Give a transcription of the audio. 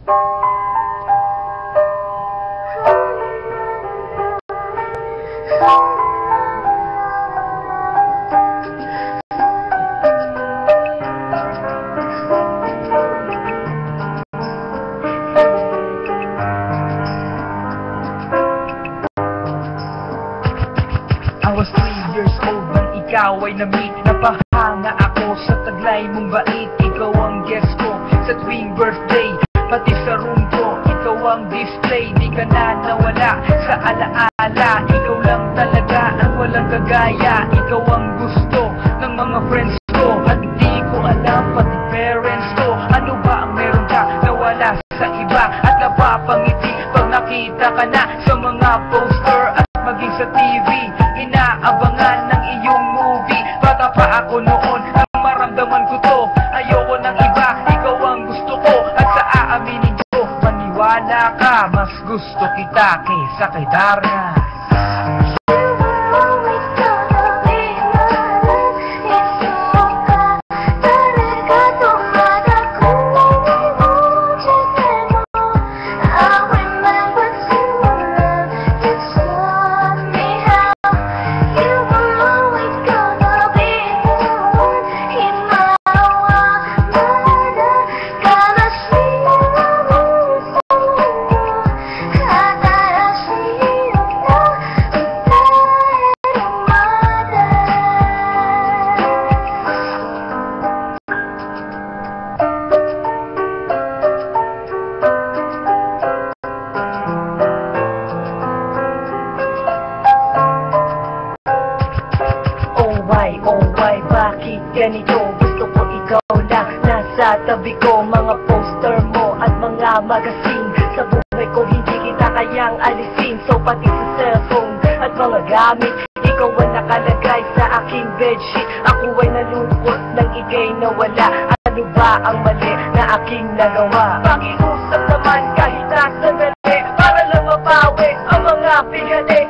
I was 3 years old nang ikaw ay na-meet. Napahanga ako sa taglay mong bait. Ikaw ang guest ko sa tuwing birthday, pati sa room ko. Ikaw ang display, di ka na nawala sa alaala. Ikaw lang talaga ang walang kagaya. Ikaw ang gusto ng mga friends ko, at di ko alam pati parents ko. Ano ba ang meron ka na wala sa iba, at napapangiti pag nakita ka na sa mga poster at maging sa TV. Inaabangan ng iyong movie. Bata pa ako noon, ang maramdaman ko to. Ayoko ng iba, ikaw ang gusto ko. At sa aaminin ko, maniwala ka, mas gusto kita kaysa kay Darna. Bakit ganito? Gusto ko ikaw lang nasa tabi ko. Mga poster mo at mga magazine sa buhay ko, hindi kita kayang alisin. So pati sa cellphone at mga gamit, ikaw ang nakalagay sa aking bedsheet. Ako ay nalungkot nang ika'y nawala. Ano ba ang mali na aking nagawa? Pakiusap naman kahit nasa dali, para lang mabawi ang mga pinali.